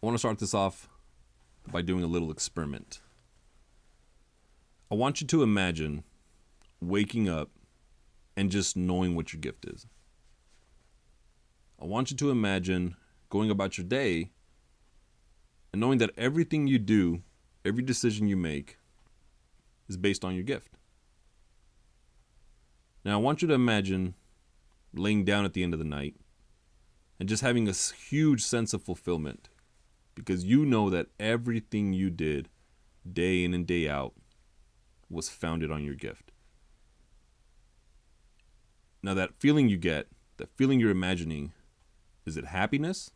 I want to start this off by doing a little experiment. I want you to imagine waking up and just knowing what your gift is. I want you to imagine going about your day and knowing that everything you do, every decision you make, is based on your gift. Now, I want you to imagine laying down at the end of the night and just having a huge sense of fulfillment because you know that everything you did day in and day out was founded on your gift. Now, that feeling you get, that feeling you're imagining, is it happiness?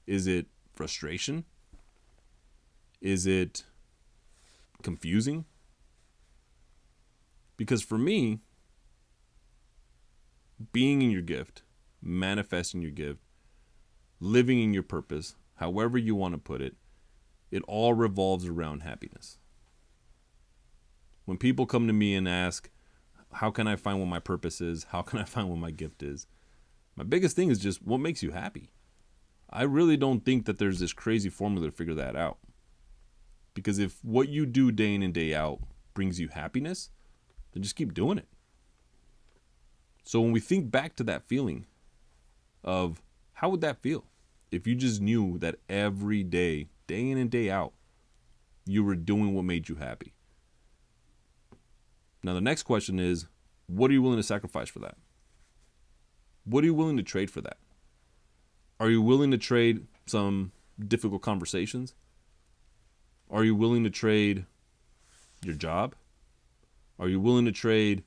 Is it frustration? Is it confusing? Because for me, being in your gift, manifesting your gift, living in your purpose, however you want to put it, it all revolves around happiness. When people come to me and ask, how can I find what my purpose is? How can I find what my gift is? My biggest thing is just what makes you happy. I really don't think that there's this crazy formula to figure that out. Because if what you do day in and day out brings you happiness, then just keep doing it. So when we think back to that feeling of how would that feel if you just knew that every day, day in and day out, you were doing what made you happy? Now the next question is, what are you willing to sacrifice for that? What are you willing to trade for that? Are you willing to trade some difficult conversations? Are you willing to trade your job? Are you willing to trade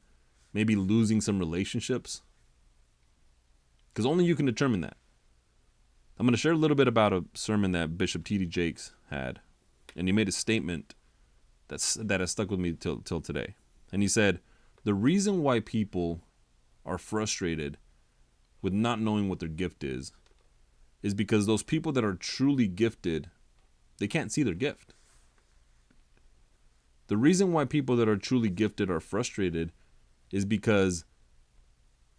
maybe losing some relationships? Because only you can determine that. I'm going to share a little bit about a sermon that Bishop T.D. Jakes had. And he made a statement that has stuck with me till today. And he said, the reason why people are frustrated with not knowing what their gift is because those people that are truly gifted, they can't see their gift. The reason why people that are truly gifted are frustrated is because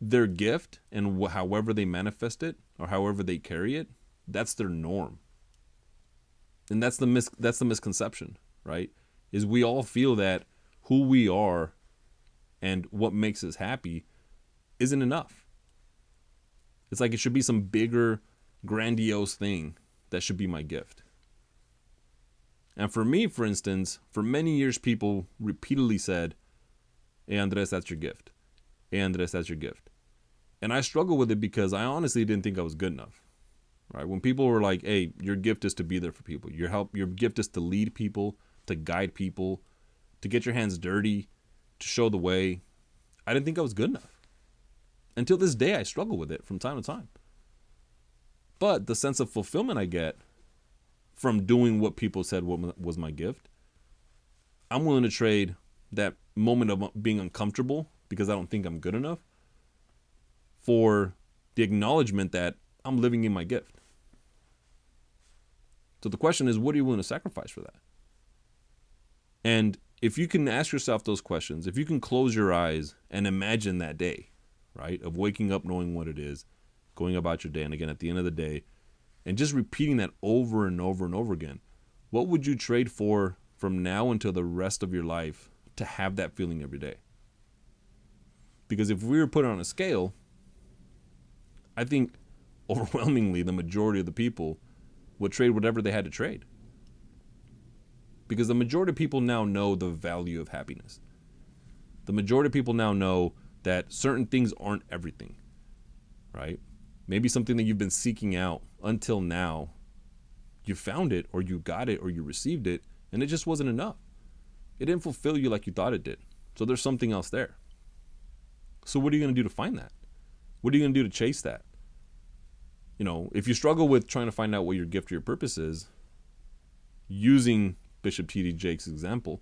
their gift and however they manifest it or however they carry it, that's their norm. And that's the misconception, right? Is we all feel that who we are and what makes us happy isn't enough. It's like it should be some bigger, grandiose thing that should be my gift. And for me, for instance, for many years, people repeatedly said, hey, Andres, that's your gift. Hey, Andres, that's your gift. And I struggle with it because I honestly didn't think I was good enough. Right? When people were like, hey, your gift is to be there for people. Your gift is to lead people, to guide people, to get your hands dirty, to show the way. I didn't think I was good enough. Until this day, I struggle with it from time to time. But the sense of fulfillment I get from doing what people said was my gift, I'm willing to trade that moment of being uncomfortable because I don't think I'm good enough for the acknowledgement that I'm living in my gift. So the question is, what are you willing to sacrifice for that? And if you can ask yourself those questions, if you can close your eyes and imagine that day, right, of waking up knowing what it is, going about your day, and again, at the end of the day, and just repeating that over and over and over again, what would you trade for from now until the rest of your life to have that feeling every day? Because if we were put on a scale, I think overwhelmingly the majority of the people would trade whatever they had to trade. Because the majority of people now know the value of happiness. The majority of people now know that certain things aren't everything, right? Maybe something that you've been seeking out until now, you found it or you got it or you received it and it just wasn't enough. It didn't fulfill you like you thought it did. So there's something else there. So what are you going to do to find that? What are you going to do to chase that? You know, if you struggle with trying to find out what your gift or your purpose is, using Bishop T.D. Jakes' example,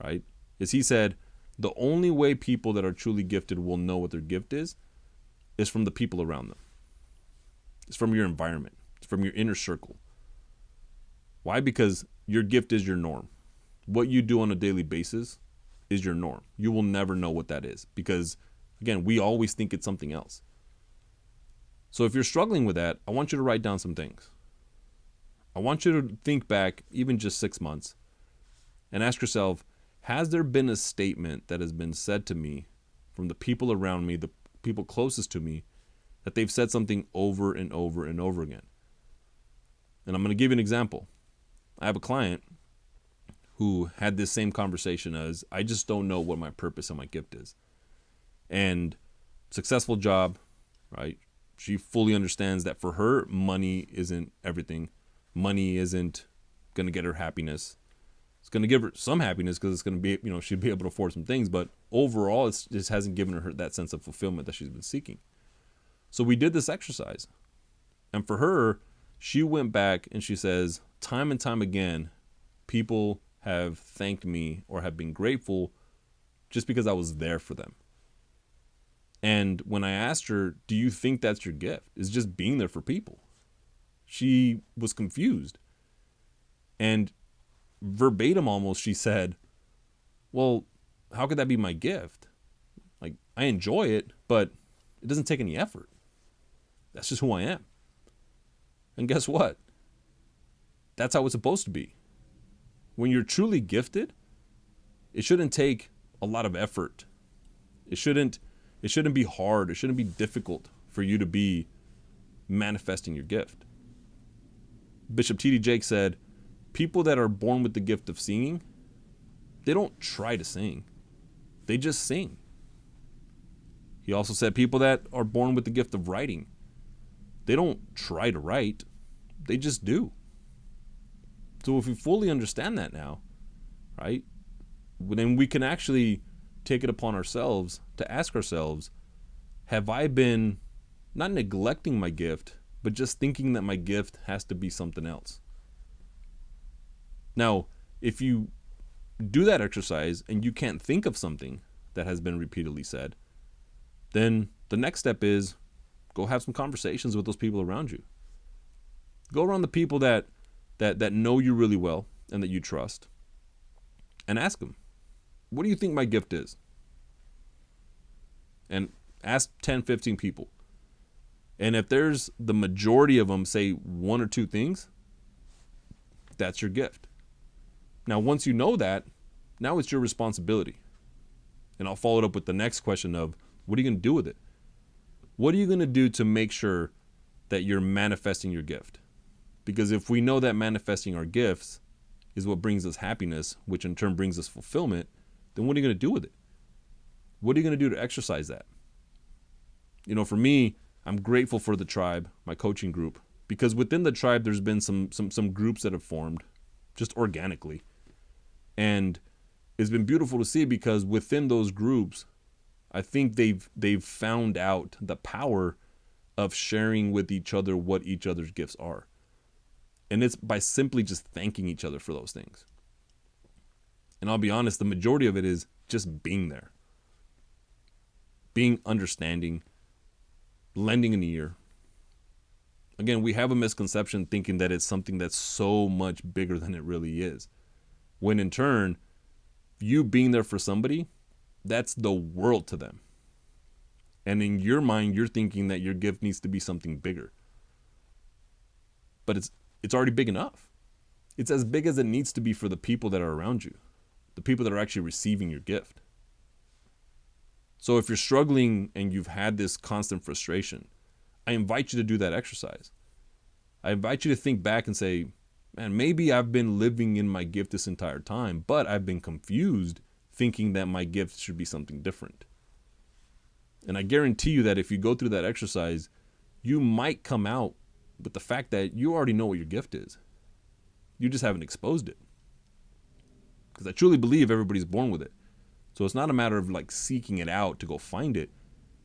right, is he said, the only way people that are truly gifted will know what their gift is from the people around them. It's from your environment. It's from your inner circle. Why? Because your gift is your norm. What you do on a daily basis is your norm. You will never know what that is because, again, we always think it's something else. So if you're struggling with that, I want you to write down some things. I want you to think back even just 6 months and ask yourself, has there been a statement that has been said to me from the people around me, the people closest to me, that they've said something over and over and over again? And I'm going to give you an example. I have a client who had this same conversation as, I just don't know what my purpose and my gift is. And successful job, right? She fully understands that for her, money isn't everything. Money isn't going to get her happiness. It's going to give her some happiness because it's going to be, she'd be able to afford some things. But overall, it just hasn't given her that sense of fulfillment that she's been seeking. So we did this exercise. And for her, she went back and she says, time and time again, people have thanked me or have been grateful just because I was there for them. And when I asked her, do you think that's your gift? Is just being there for people? She was confused. And verbatim almost, she said, well, how could that be my gift? Like, I enjoy it, but it doesn't take any effort. That's just who I am. And guess what? That's how it's supposed to be. When you're truly gifted, it shouldn't take a lot of effort. It shouldn't be hard. It shouldn't be difficult for you to be manifesting your gift. Bishop T.D. Jakes said, people that are born with the gift of singing, they don't try to sing. They just sing. He also said people that are born with the gift of writing, they don't try to write. They just do. So if we fully understand that now, right, then we can actually take it upon ourselves to ask ourselves, have I been not neglecting my gift, but just thinking that my gift has to be something else? Now, if you do that exercise and you can't think of something that has been repeatedly said, then the next step is go have some conversations with those people around you. Go around the people that know you really well and that you trust and ask them, what do you think my gift is? And ask 10, 15 people. And if there's the majority of them say one or two things, that's your gift. Now, once you know that, now it's your responsibility. And I'll follow it up with the next question of, what are you going to do with it? What are you going to do to make sure that you're manifesting your gift? Because if we know that manifesting our gifts is what brings us happiness, which in turn brings us fulfillment, then what are you going to do with it? What are you going to do to exercise that? For me, I'm grateful for the tribe, my coaching group, because within the tribe, there's been some groups that have formed just organically. And it's been beautiful to see because within those groups, I think they've found out the power of sharing with each other what each other's gifts are. And it's by simply just thanking each other for those things. And I'll be honest, the majority of it is just being there. Being understanding, lending an ear. Again, we have a misconception thinking that it's something that's so much bigger than it really is. When in turn, you being there for somebody, that's the world to them. And in your mind, you're thinking that your gift needs to be something bigger. But it's already big enough. It's as big as it needs to be for the people that are around you, the people that are actually receiving your gift. So if you're struggling and you've had this constant frustration, I invite you to do that exercise. I invite you to think back and say, man, maybe I've been living in my gift this entire time, but I've been confused thinking that my gift should be something different. And I guarantee you that if you go through that exercise, you might come out with the fact that you already know what your gift is. You just haven't exposed it. Because I truly believe everybody's born with it. So it's not a matter of like seeking it out to go find it.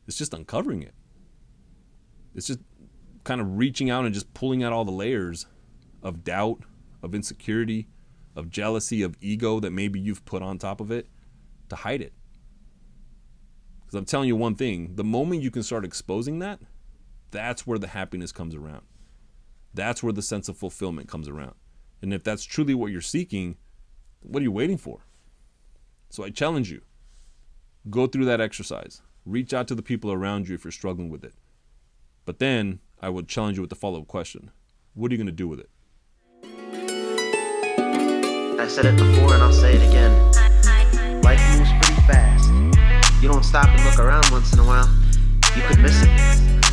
It's just uncovering it. It's just kind of reaching out and just pulling out all the layers of doubt, of insecurity, of jealousy, of ego that maybe you've put on top of it to hide it. Because I'm telling you one thing, the moment you can start exposing that, that's where the happiness comes around. That's where the sense of fulfillment comes around. And if that's truly what you're seeking, what are you waiting for? So I challenge you, go through that exercise. Reach out to the people around you if you're struggling with it. But then I would challenge you with the follow-up question. What are you going to do with it? I said it before and I'll say it again. Life moves pretty fast. You don't stop and look around once in a while, you could miss it.